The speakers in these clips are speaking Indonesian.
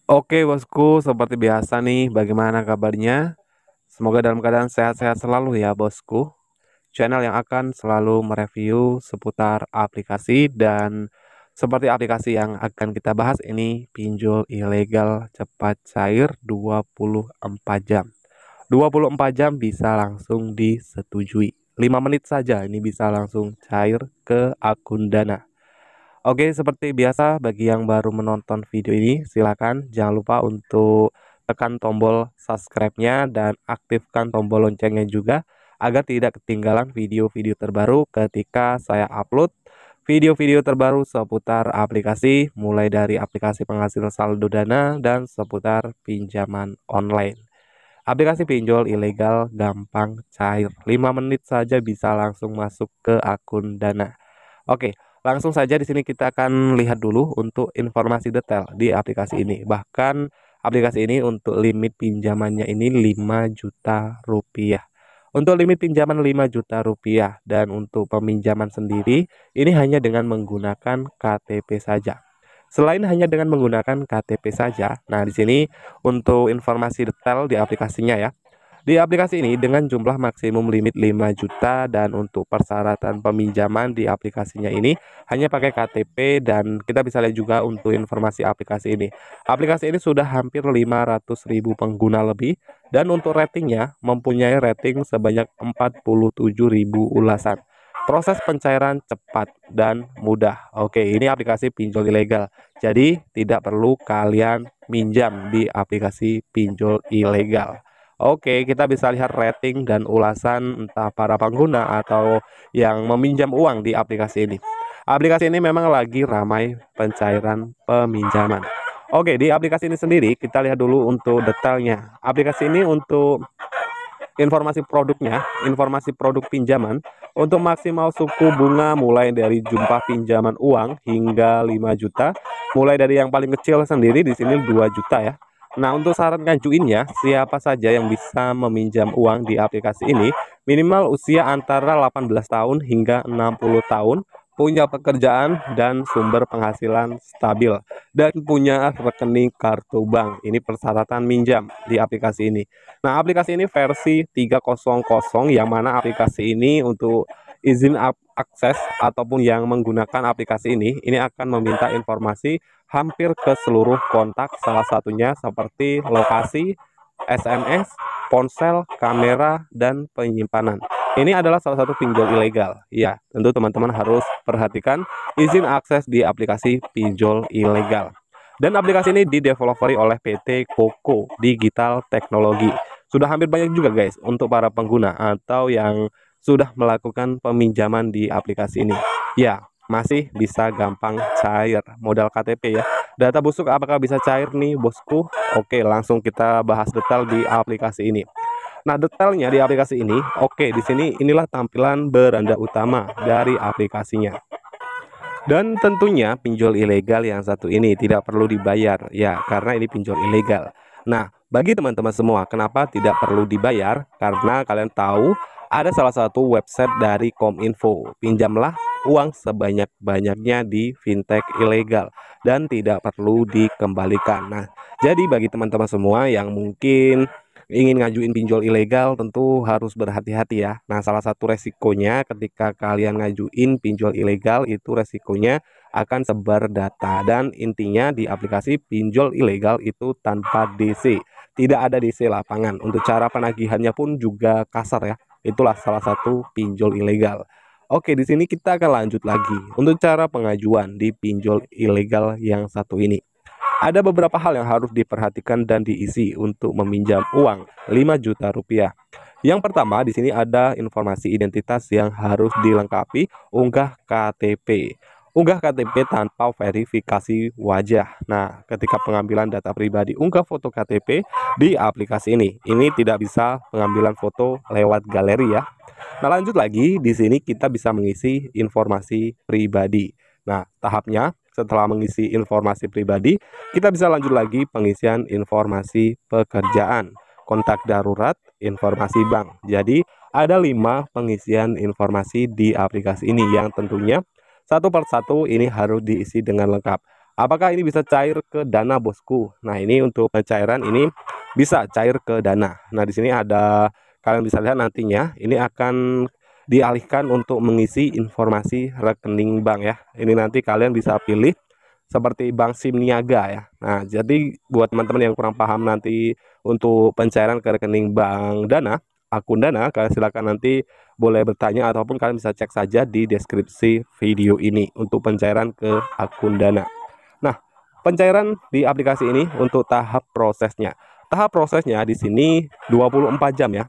Oke bosku, seperti biasa nih, bagaimana kabarnya? Semoga dalam keadaan sehat-sehat selalu ya bosku. Channel yang akan selalu mereview seputar aplikasi dan seperti aplikasi yang akan kita bahas ini pinjol ilegal cepat cair 24 jam. 24 jam bisa langsung disetujui. 5 menit saja ini bisa langsung cair ke akun Dana. Oke, seperti biasa bagi yang baru menonton video ini, silakan jangan lupa untuk tekan tombol subscribe-nya dan aktifkan tombol loncengnya juga agar tidak ketinggalan video-video terbaru ketika saya upload video-video terbaru seputar aplikasi, mulai dari aplikasi penghasil saldo dana dan seputar pinjaman online. Aplikasi pinjol ilegal gampang cair, 5 menit saja bisa langsung masuk ke akun Dana. Oke, langsung saja di sini kita akan lihat dulu untuk informasi detail di aplikasi ini. Bahkan aplikasi ini untuk limit pinjamannya ini 5 juta rupiah. Untuk limit pinjaman 5 juta rupiah dan untuk peminjaman sendiri ini hanya dengan menggunakan KTP saja. Selain hanya dengan menggunakan KTP saja, nah di sini untuk informasi detail di aplikasinya ya. Di aplikasi ini dengan jumlah maksimum limit 5 juta dan untuk persyaratan peminjaman di aplikasinya ini hanya pakai KTP dan kita bisa lihat juga untuk informasi aplikasi ini. Aplikasi ini sudah hampir 500.000 pengguna lebih dan untuk ratingnya mempunyai rating sebanyak 47.000 ulasan. Proses pencairan cepat dan mudah. Oke, ini aplikasi pinjol ilegal. Jadi tidak perlu kalian minjam di aplikasi pinjol ilegal. Oke, kita bisa lihat rating dan ulasan entah para pengguna atau yang meminjam uang di aplikasi ini. Aplikasi ini memang lagi ramai pencairan peminjaman. Oke, di aplikasi ini sendiri kita lihat dulu untuk detailnya. Aplikasi ini untuk informasi produknya, informasi produk pinjaman untuk maksimal suku bunga mulai dari jumlah pinjaman uang hingga 5 juta, mulai dari yang paling kecil sendiri di sini 2 juta ya. Nah, untuk syarat ngajuinnya, siapa saja yang bisa meminjam uang di aplikasi ini, minimal usia antara 18 tahun hingga 60 tahun, punya pekerjaan dan sumber penghasilan stabil, dan punya rekening kartu bank. Ini persyaratan minjam di aplikasi ini. Nah, aplikasi ini versi 300 yang mana aplikasi ini untuk izin akses ataupun yang menggunakan aplikasi ini akan meminta informasi hampir ke seluruh kontak, salah satunya seperti lokasi, SMS, ponsel, kamera, dan penyimpanan. Ini adalah salah satu pinjol ilegal. Ya, tentu teman-teman harus perhatikan izin akses di aplikasi pinjol ilegal. Dan aplikasi ini dideveloperi oleh PT Koko Digital Teknologi. Sudah hampir banyak juga guys untuk para pengguna atau yang sudah melakukan peminjaman di aplikasi ini. Ya, masih bisa gampang cair modal KTP ya. Data busuk apakah bisa cair nih bosku? Oke, langsung kita bahas detail di aplikasi ini. Nah, detailnya di aplikasi ini, oke, di sini inilah tampilan beranda utama dari aplikasinya. Dan tentunya pinjol ilegal yang satu ini tidak perlu dibayar, ya, karena ini pinjol ilegal. Nah, bagi teman-teman semua, kenapa tidak perlu dibayar? Karena kalian tahu ada salah satu website dari Kominfo. Pinjamlah uang sebanyak-banyaknya di fintech ilegal dan tidak perlu dikembalikan. Nah, jadi bagi teman-teman semua yang mungkin ingin ngajuin pinjol ilegal tentu harus berhati-hati ya. Nah, salah satu resikonya ketika kalian ngajuin pinjol ilegal itu resikonya akan sebar data dan intinya di aplikasi pinjol ilegal itu tanpa DC. Tidak ada DC lapangan. Untuk cara penagihannya pun juga kasar ya. Itulah salah satu pinjol ilegal. Oke, di sini kita akan lanjut lagi untuk cara pengajuan di pinjol ilegal yang satu ini. Ada beberapa hal yang harus diperhatikan dan diisi untuk meminjam uang 5 juta rupiah. Yang pertama, di sini ada informasi identitas yang harus dilengkapi, unggah KTP. Unggah KTP tanpa verifikasi wajah. Nah, ketika pengambilan data pribadi, unggah foto KTP di aplikasi ini. Ini tidak bisa pengambilan foto lewat galeri ya. Nah, lanjut lagi, di sini kita bisa mengisi informasi pribadi. Nah, tahapnya setelah mengisi informasi pribadi, kita bisa lanjut lagi pengisian informasi pekerjaan, kontak darurat, informasi bank. Jadi, ada 5 pengisian informasi di aplikasi ini yang tentunya satu persatu ini harus diisi dengan lengkap. Apakah ini bisa cair ke Dana, bosku? Nah, ini untuk pencairan ini bisa cair ke Dana. Nah, di sini ada, kalian bisa lihat nantinya ini akan dialihkan untuk mengisi informasi rekening bank ya. Ini nanti kalian bisa pilih seperti bank SIM niaga ya. Nah, jadi buat teman-teman yang kurang paham nanti untuk pencairan ke rekening bank Dana, akun Dana, kalian silakan nanti boleh bertanya ataupun kalian bisa cek saja di deskripsi video ini untuk pencairan ke akun Dana. Nah, pencairan di aplikasi ini untuk tahap prosesnya. Tahap prosesnya di sini 24 jam ya.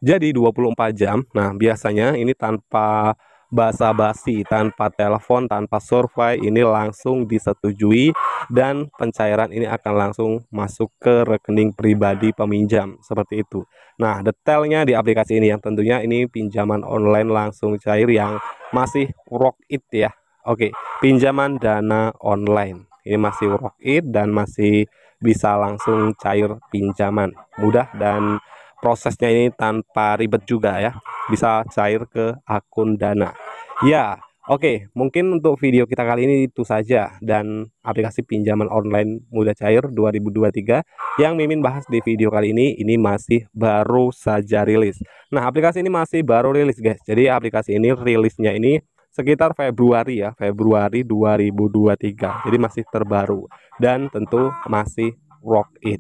Jadi 24 jam. Nah, biasanya ini tanpa basa-basi, tanpa telepon, tanpa survei, ini langsung disetujui dan pencairan ini akan langsung masuk ke rekening pribadi peminjam seperti itu. Nah, detailnya di aplikasi ini yang tentunya ini pinjaman online langsung cair yang masih work it ya. Oke, pinjaman dana online. Ini masih work it dan masih bisa langsung cair pinjaman. Mudah dan prosesnya ini tanpa ribet juga ya, bisa cair ke akun Dana ya. Oke, mungkin untuk video kita kali ini itu saja, dan aplikasi pinjaman online mudah cair 2023 yang Mimin bahas di video kali ini masih baru saja rilis. Nah, aplikasi ini masih baru rilis guys, jadi aplikasi ini rilisnya ini sekitar Februari ya, Februari 2023, jadi masih terbaru dan tentu masih work it.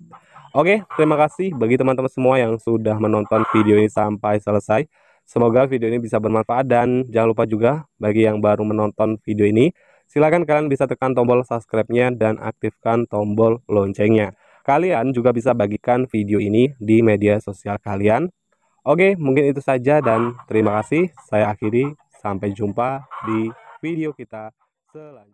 Oke, terima kasih bagi teman-teman semua yang sudah menonton video ini sampai selesai. Semoga video ini bisa bermanfaat dan jangan lupa juga bagi yang baru menonton video ini, silakan kalian bisa tekan tombol subscribe-nya dan aktifkan tombol loncengnya. Kalian juga bisa bagikan video ini di media sosial kalian. Oke, mungkin itu saja dan terima kasih. Saya akhiri. Sampai jumpa di video kita selanjutnya.